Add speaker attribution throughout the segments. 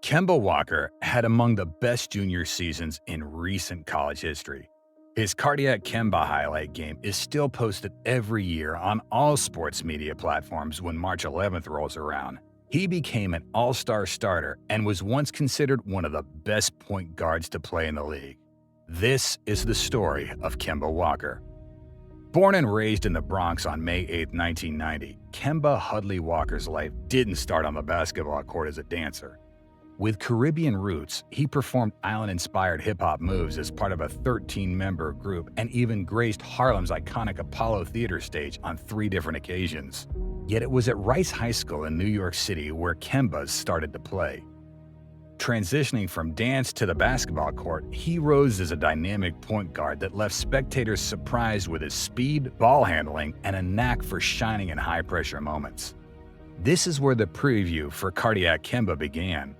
Speaker 1: Kemba Walker had among the best junior seasons in recent college history. His cardiac Kemba highlight game is still posted every year on all sports media platforms when March 11th rolls around. He became an all-star starter and was once considered one of the best point guards to play in the league. This is the story of Kemba Walker. Born and raised in the Bronx on May 8, 1990, Kemba Hudley Walker's life didn't start on the basketball court as a dancer. With Caribbean roots, he performed island-inspired hip-hop moves as part of a 13-member group and even graced Harlem's iconic Apollo Theater stage on 3 different occasions. Yet it was at Rice High School in New York City where Kemba started to play. Transitioning from dance to the basketball court, he rose as a dynamic point guard that left spectators surprised with his speed, ball handling, and a knack for shining in high-pressure moments. This is where the preview for Cardiac Kemba began.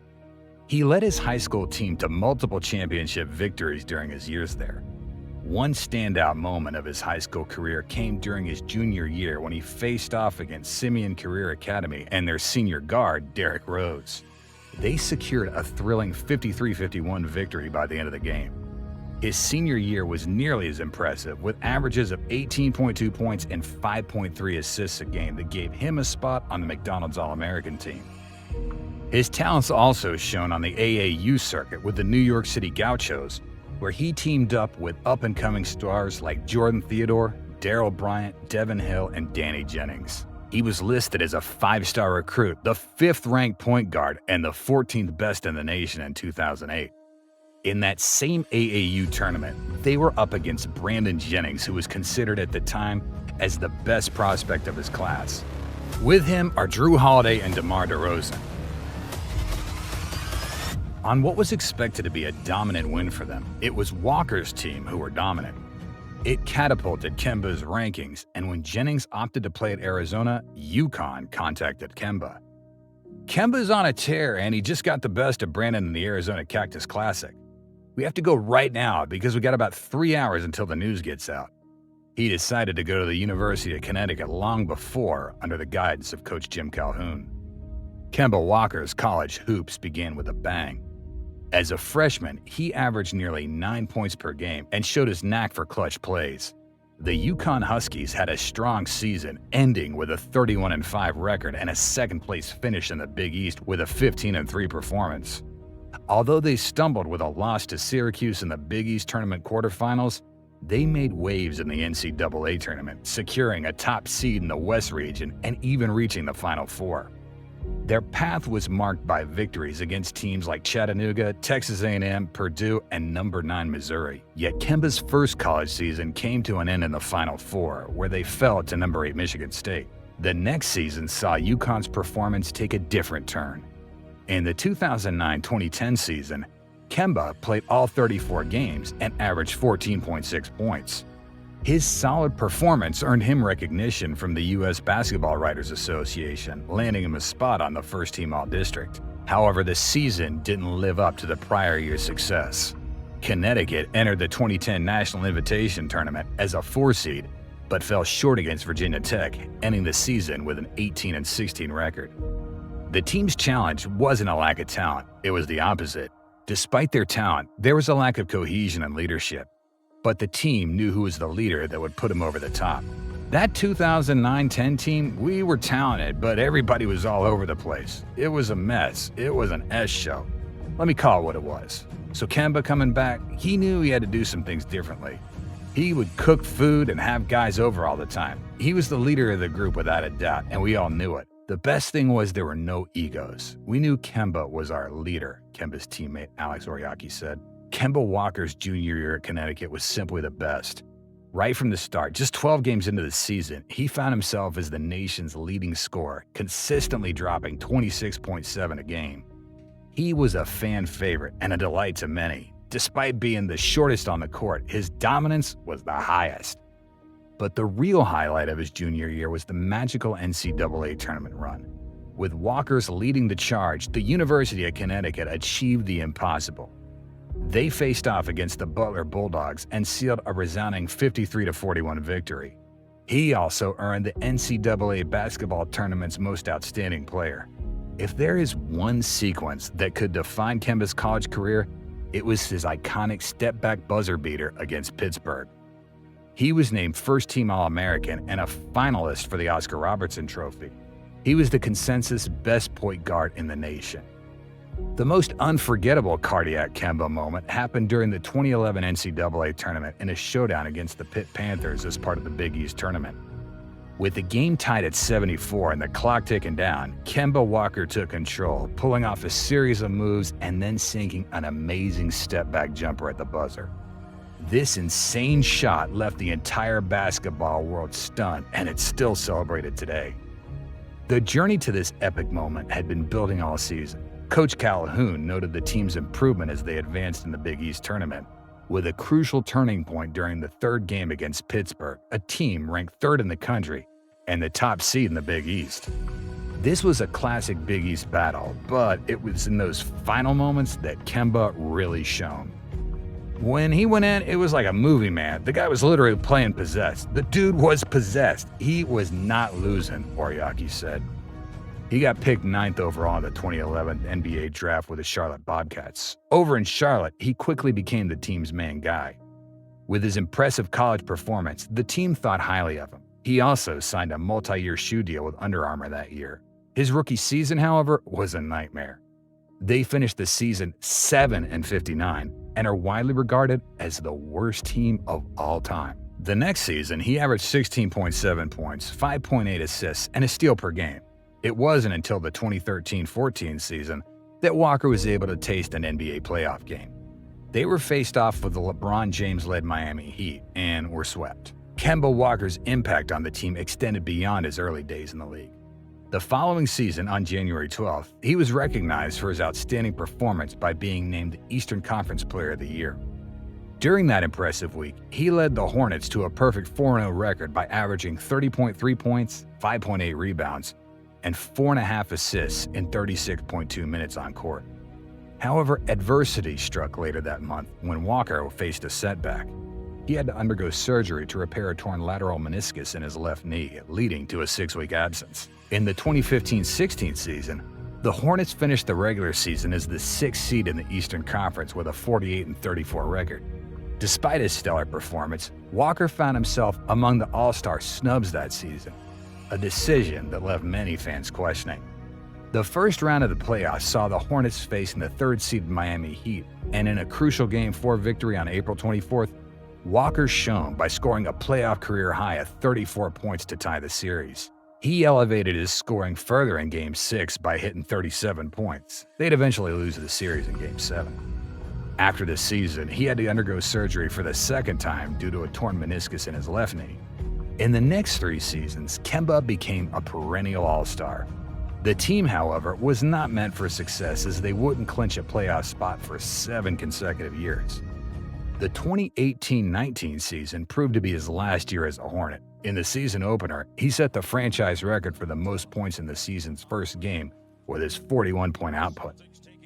Speaker 1: He led his high school team to multiple championship victories during his years there. One standout moment of his high school career came during his junior year when he faced off against Simeon Career Academy and their senior guard, Derrick Rose. They secured a thrilling 53-51 victory by the end of the game. His senior year was nearly as impressive, with averages of 18.2 points and 5.3 assists a game that gave him a spot on the McDonald's All-American team. His talents also shone on the AAU circuit with the New York City Gauchos, where he teamed up with up-and-coming stars like Jordan Theodore, Darryl Bryant, Devin Hill, and Danny Jennings. He was listed as a 5-star recruit, the 5th-ranked point guard, and the 14th best in the nation in 2008. In that same AAU tournament, they were up against Brandon Jennings, who was considered at the time as the best prospect of his class. With him are Drew Holiday and DeMar DeRozan. On what was expected to be a dominant win for them, it was Walker's team who were dominant. It catapulted Kemba's rankings, and when Jennings opted to play at Arizona, UConn contacted Kemba. Kemba's on a tear, and he just got the best of Brandon in the Arizona Cactus Classic. We have to go right now because we got about 3 hours until the news gets out. He decided to go to the University of Connecticut long before, under the guidance of Coach Jim Calhoun. Kemba Walker's college hoops began with a bang. As a freshman, he averaged nearly 9 points per game and showed his knack for clutch plays. The UConn Huskies had a strong season, ending with a 31-5 record and a second-place finish in the Big East with a 15-3 performance. Although they stumbled with a loss to Syracuse in the Big East tournament quarterfinals, they made waves in the NCAA tournament, securing a top seed in the West region and even reaching the Final Four. Their path was marked by victories against teams like Chattanooga, Texas A&M, Purdue, and number 9 Missouri. Yet Kemba's first college season came to an end in the Final Four, where they fell to number 8 Michigan State. The next season saw UConn's performance take a different turn. In the 2009-2010 season, Kemba played all 34 games and averaged 14.6 points. His solid performance earned him recognition from the U.S. Basketball Writers Association, landing him a spot on the first-team All-District. However, the season didn't live up to the prior year's success. Connecticut entered the 2010 National Invitation Tournament as a 4 seed, but fell short against Virginia Tech, ending the season with an 18-16 record. The team's challenge wasn't a lack of talent, it was the opposite. Despite their talent, there was a lack of cohesion and leadership. But the team knew who was the leader that would put him over the top. That 2009-10 team, we were talented, but everybody was all over the place. It was a mess. It was an S show. Let me call it what it was. So Kemba coming back, he knew he had to do some things differently. He would cook food and have guys over all the time. He was the leader of the group without a doubt, and we all knew it. The best thing was there were no egos. We knew Kemba was our leader, Kemba's teammate Alex Oriaki said. Kemba Walker's junior year at Connecticut was simply the best. Right from the start, just 12 games into the season, he found himself as the nation's leading scorer, consistently dropping 26.7 a game. He was a fan favorite and a delight to many. Despite being the shortest on the court, his dominance was the highest. But the real highlight of his junior year was the magical NCAA tournament run. With Walker's leading the charge, the University of Connecticut achieved the impossible. They faced off against the Butler Bulldogs and sealed a resounding 53-41 victory. He also earned the NCAA basketball tournament's most outstanding player. If there is one sequence that could define Kemba's college career, it was his iconic step-back buzzer beater against Pittsburgh. He was named first-team All-American and a finalist for the Oscar Robertson Trophy. He was the consensus best point guard in the nation. The most unforgettable cardiac Kemba moment happened during the 2011 NCAA tournament in a showdown against the Pitt Panthers as part of the Big East tournament. With the game tied at 74 and the clock ticking down, Kemba Walker took control, pulling off a series of moves and then sinking an amazing step-back jumper at the buzzer. This insane shot left the entire basketball world stunned, and it's still celebrated today. The journey to this epic moment had been building all season. Coach Calhoun noted the team's improvement as they advanced in the Big East tournament, with a crucial turning point during the third game against Pittsburgh, a team ranked third in the country and the top seed in the Big East. This was a classic Big East battle, but it was in those final moments that Kemba really shone. When he went in, it was like a movie, man. The guy was literally playing possessed. The dude was possessed. He was not losing, Oriaki said. He got picked 9th overall in the 2011 NBA draft with the Charlotte Bobcats. Over in Charlotte, he quickly became the team's main guy. With his impressive college performance, the team thought highly of him. He also signed a multi-year shoe deal with Under Armour that year. His rookie season, however, was a nightmare. They finished the season 7-59 and are widely regarded as the worst team of all time. The next season, he averaged 16.7 points, 5.8 assists, and a steal per game. It wasn't until the 2013-14 season that Walker was able to taste an NBA playoff game. They were faced off with the LeBron James-led Miami Heat and were swept. Kemba Walker's impact on the team extended beyond his early days in the league. The following season, on January 12th, he was recognized for his outstanding performance by being named the Eastern Conference Player of the Year. During that impressive week, he led the Hornets to a perfect 4-0 record by averaging 30.3 points, 5.8 rebounds, and 4.5 assists in 36.2 minutes on court. However, adversity struck later that month when Walker faced a setback. He had to undergo surgery to repair a torn lateral meniscus in his left knee, leading to a 6-week absence. In the 2015-16 season, the Hornets finished the regular season as the 6th seed in the Eastern Conference with a 48-34 record. Despite his stellar performance, Walker found himself among the All-Star snubs that season, a decision that left many fans questioning. The first round of the playoffs saw the Hornets facing the 3rd seed Miami Heat, and in a crucial Game 4 victory on April 24th, Walker shone by scoring a playoff career high of 34 points to tie the series. He elevated his scoring further in Game 6 by hitting 37 points. They'd eventually lose the series in Game 7. After this season, he had to undergo surgery for the second time due to a torn meniscus in his left knee. In the next 3 seasons, Kemba became a perennial all-star. The team, however, was not meant for success as they wouldn't clinch a playoff spot for 7 consecutive years. The 2018-19 season proved to be his last year as a Hornet. In the season opener, he set the franchise record for the most points in the season's first game with his 41-point output.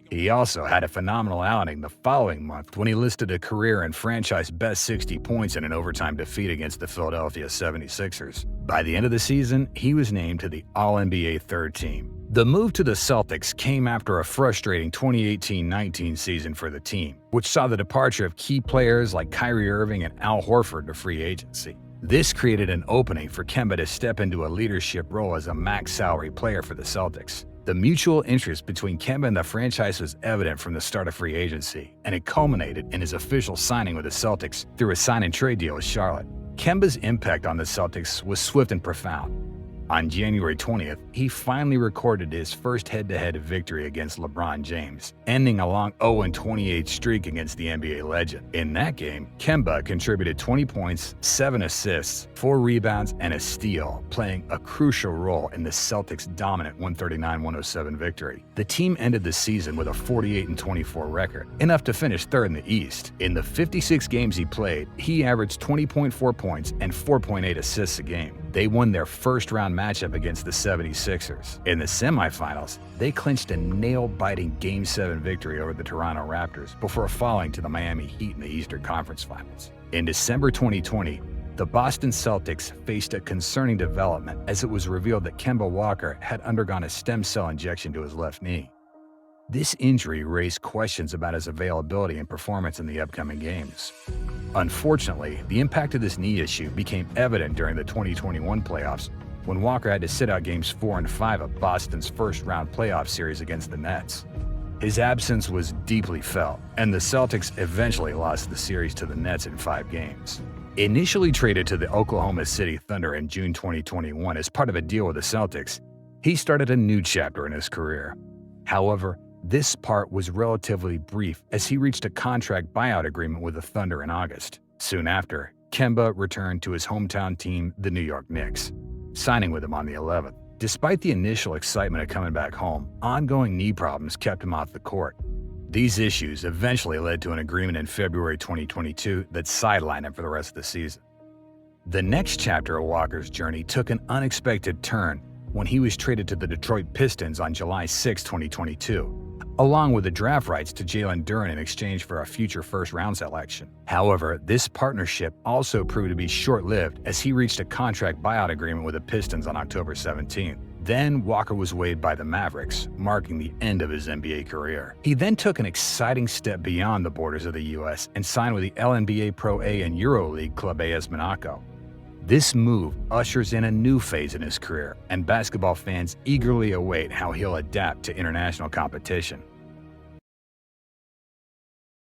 Speaker 1: He also had a phenomenal outing the following month when he listed a career and franchise best 60 points in an overtime defeat against the Philadelphia 76ers. By the end of the season, he was named to the All-NBA third team. The move to the Celtics came after a frustrating 2018-19 season for the team, which saw the departure of key players like Kyrie Irving and Al Horford to free agency. This created an opening for Kemba to step into a leadership role as a max salary player for the Celtics. The mutual interest between Kemba and the franchise was evident from the start of free agency, and it culminated in his official signing with the Celtics through a sign-and-trade deal with Charlotte. Kemba's impact on the Celtics was swift and profound. On January 20th, he finally recorded his first head-to-head victory against LeBron James, ending a long 0-28 streak against the NBA legend. In that game, Kemba contributed 20 points, 7 assists, 4 rebounds, and a steal, playing a crucial role in the Celtics' dominant 139-107 victory. The team ended the season with a 48-24 record, enough to finish third in the East. In the 56 games he played, he averaged 20.4 points and 4.8 assists a game. They won their first-round matchup against the 76ers. In the semifinals, they clinched a nail-biting Game 7 victory over the Toronto Raptors before falling to the Miami Heat in the Eastern Conference Finals. In December 2020, The Boston Celtics faced a concerning development as it was revealed that Kemba Walker had undergone a stem cell injection to his left knee. This injury raised questions about his availability and performance in the upcoming games. Unfortunately, the impact of this knee issue became evident during the 2021 playoffs when Walker had to sit out Games 4 and 5 of Boston's first-round playoff series against the Nets. His absence was deeply felt, and the Celtics eventually lost the series to the Nets in 5 games. Initially traded to the Oklahoma City Thunder in June 2021 as part of a deal with the Celtics, he started a new chapter in his career. However, this part was relatively brief as he reached a contract buyout agreement with the Thunder in August. Soon after, Kemba returned to his hometown team, the New York Knicks, signing with him on the 11th. Despite the initial excitement of coming back home, ongoing knee problems kept him off the court. These issues eventually led to an agreement in February 2022 that sidelined him for the rest of the season. The next chapter of Walker's journey took an unexpected turn when he was traded to the Detroit Pistons on July 6, 2022, along with the draft rights to Jalen Duren in exchange for a future first-round selection. However, this partnership also proved to be short-lived as he reached a contract buyout agreement with the Pistons on October 17. Then Walker was waived by the Mavericks, marking the end of his NBA career. He then took an exciting step beyond the borders of the U.S. and signed with the LNBA Pro A and EuroLeague club AS Monaco. This move ushers in a new phase in his career, and basketball fans eagerly await how he'll adapt to international competition.